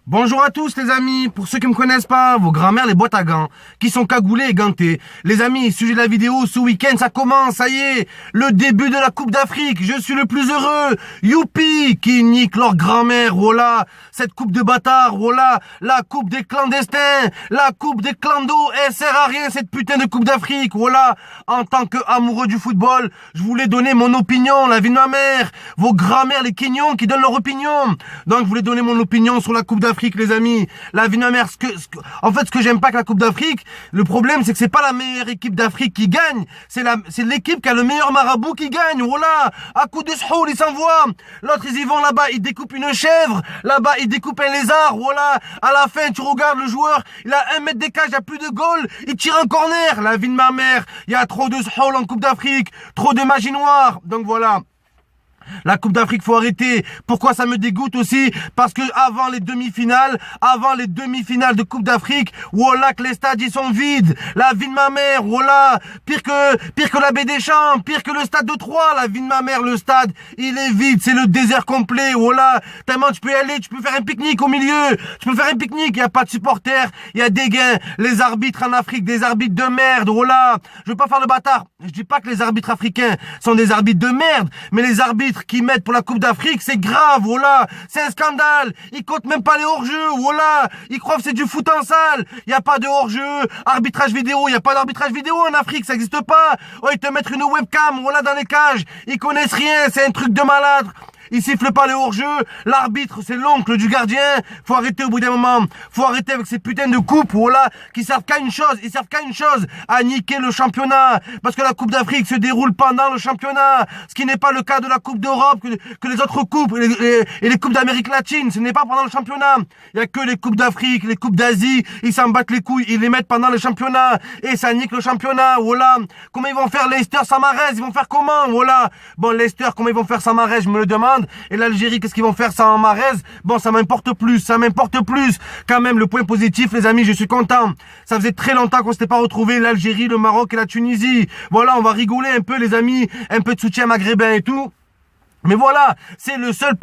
Bonjour à tous les amis, pour ceux qui me connaissent pas, vos grands-mères les boîtes à gants, qui sont cagoulées et gantées. Les amis, sujet de la vidéo, ce week-end ça commence, ça y est, le début de la Coupe d'Afrique, je suis le plus heureux, youpi, qui nique leur grand-mère, voilà, cette coupe de bâtard, voilà, la coupe des clandestins, la coupe des clandos, elle sert à rien cette putain de Coupe d'Afrique, voilà, en tant que amoureux du football, je voulais donner mon opinion, la vie de ma mère, vos grands-mères les quignons qui donnent leur opinion, donc je voulais donner mon opinion sur la Coupe d'Afrique. Les amis, la vie de ma mère, en fait, ce que j'aime pas avec la Coupe d'Afrique, le problème, c'est que c'est pas la meilleure équipe d'Afrique qui gagne, c'est l'équipe qui a le meilleur marabout qui gagne, voilà, à coup de show, ils s'envoient, l'autre, ils y vont là-bas, ils découpent une chèvre, là-bas, ils découpent un lézard, voilà, à la fin, tu regardes le joueur, il a 1 mètre d'écart, il n'y a plus de goal, il tire un corner, la vie de ma mère, il y a trop de show en Coupe d'Afrique, trop de magie noire, donc voilà. La Coupe d'Afrique, faut arrêter. Pourquoi ça me dégoûte aussi? Parce que avant les demi-finales de Coupe d'Afrique, voilà que les stades ils sont vides. La vie de ma mère, voilà. Pire que la baie des Champs, pire que le stade de Troyes. La vie de ma mère, le stade, il est vide. C'est le désert complet, voilà. Tellement tu peux y aller, tu peux faire un pique-nique au milieu. Tu peux faire un pique-nique, il n'y a pas de supporters, il y a des gains. Les arbitres en Afrique, des arbitres de merde, voilà. Je veux pas faire le bâtard. Je dis pas que les arbitres africains sont des arbitres de merde, mais les arbitres qui mettent pour la Coupe d'Afrique, c'est grave, voilà, c'est un scandale, ils comptent même pas les hors-jeux, voilà, ils croient que c'est du foot en salle, il y a pas de hors-jeu, arbitrage vidéo, il y a pas d'arbitrage vidéo en Afrique, ça existe pas, oh, ils te mettent une webcam, voilà, dans les cages, ils connaissent rien, c'est un truc de malade. Il siffle pas les hors-jeu, l'arbitre c'est l'oncle du gardien, faut arrêter au bout d'un moment, faut arrêter avec ces putains de coupes, voilà, qui servent qu'à une chose, ils servent qu'à une chose, à niquer le championnat, parce que la Coupe d'Afrique se déroule pendant le championnat, ce qui n'est pas le cas de la Coupe d'Europe, que les autres coupes, et les coupes d'Amérique latine, ce n'est pas pendant le championnat, il y a que les coupes d'Afrique, les coupes d'Asie, ils s'en battent les couilles, ils les mettent pendant le championnat, et ça nique le championnat, voilà, comment ils vont faire Leicester sans Mahrez, ils vont faire comment, voilà, bon Leicester, comment ils vont faire sans Mahrez, je me le demande. Et l'Algérie, qu'est-ce qu'ils vont faire sans Mahrez? Bon, ça m'importe plus. Quand même, le point positif, les amis, je suis content. Ça faisait très longtemps qu'on s'était pas retrouvé l'Algérie, le Maroc et la Tunisie. Voilà, on va rigoler un peu, les amis. Un peu de soutien maghrébin et tout. Mais voilà, c'est le seul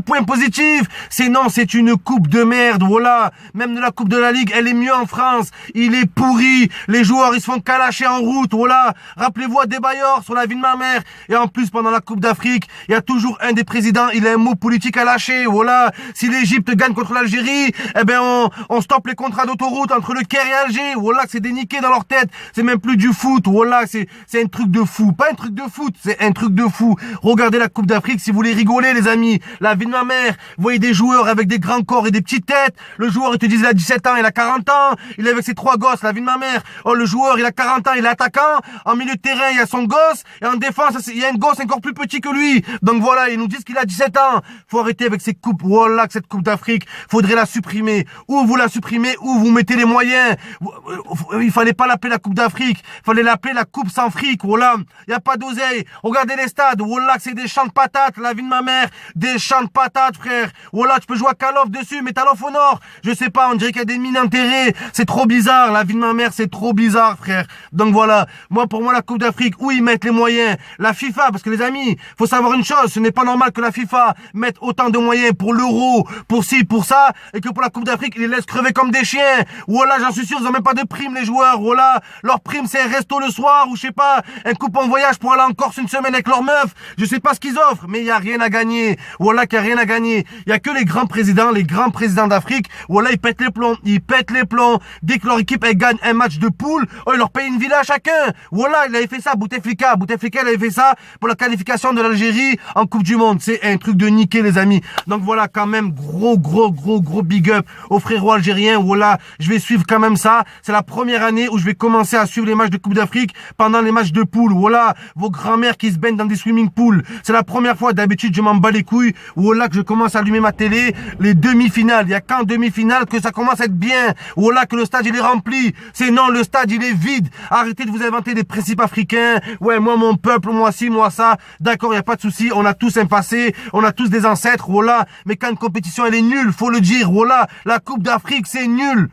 point positif. Sinon, c'est une coupe de merde, voilà. Même de la coupe de la Ligue, elle est mieux en France. Il est pourri. Les joueurs, ils se font calacher en route, voilà. Rappelez-vous à Debayor sur la vie de ma mère. Et en plus, pendant la Coupe d'Afrique, il y a toujours un des présidents, il a un mot politique à lâcher, voilà. Si l'Égypte gagne contre l'Algérie, eh ben, on stoppe les contrats d'autoroute entre le Caire et Alger, voilà, c'est déniqué dans leur tête. C'est même plus du foot, voilà, c'est un truc de fou. Pas un truc de foot, c'est un truc de fou. Regardez la Coupe d'Afrique si vous voulez rigoler, les amis. La vie de ma mère, vous voyez des joueurs avec des grands corps et des petites têtes. Le joueur, il te dit, il a 17 ans, il a 40 ans. Il est avec ses 3 gosses, la vie de ma mère. Oh, le joueur, il a 40 ans, il est attaquant. En milieu de terrain, il y a son gosse. Et en défense, il y a un gosse encore plus petit que lui. Donc voilà, ils nous disent qu'il a 17 ans. Faut arrêter avec ces coupes. Voilà, que cette Coupe d'Afrique, faudrait la supprimer. Ou vous la supprimez, ou vous mettez les moyens. Il fallait pas l'appeler la Coupe d'Afrique. Il fallait l'appeler la Coupe sans fric. Voilà. Il y a pas d'oseille. Regardez les stades. Voilà, que c'est des champs de patates, la vie de ma mère, des champs de patates, frère. Voilà, tu peux jouer à Call of dessus, mais Call of au nord. Je sais pas, on dirait qu'il y a des mines enterrées. C'est trop bizarre, la vie de ma mère, c'est trop bizarre, frère. Donc voilà, pour moi, la Coupe d'Afrique, où ils mettent les moyens? La FIFA, parce que les amis, faut savoir une chose, ce n'est pas normal que la FIFA mette autant de moyens pour l'euro, pour ci, pour ça, et que pour la Coupe d'Afrique, ils les laissent crever comme des chiens. Voilà, j'en suis sûr, ils ont même pas de prime, les joueurs. Voilà, leur prime, c'est un resto le soir, ou je sais pas, un coupon voyage pour aller en Corse une semaine avec leur meuf. Je sais pas ce qu'ils offrent, mais il y a rien à gagner. Voilà qu'il y a rien à gagner. Il y a que les grands présidents d'Afrique. Voilà, ils pètent les plombs. Dès que leur équipe elle gagne un match de poule, oh, ils leur payent une villa à chacun. Voilà, il avait fait ça, Bouteflika, il avait fait ça pour la qualification de l'Algérie en Coupe du Monde. C'est un truc de niquer, les amis. Donc voilà, quand même, gros big up aux frérots algériens. Voilà, je vais suivre quand même ça. C'est la première année où je vais commencer à suivre les matchs de Coupe d'Afrique pendant les matchs de poule. Voilà, vos grands-mères qui se baignent dans des swimming pools. C'est la première fois, d'habitude, je m'en bats les couilles. Voilà que je commence à allumer ma télé. Les demi-finales, il y a qu'en demi-finale que ça commence à être bien. Voilà que le stade il est rempli. Sinon le stade il est vide. Arrêtez de vous inventer des principes africains. Ouais, moi mon peuple, moi ci, moi ça. D'accord, il y a pas de souci. On a tous un passé, on a tous des ancêtres. Voilà. Mais quand une compétition elle est nulle, faut le dire. Voilà, la Coupe d'Afrique c'est nul.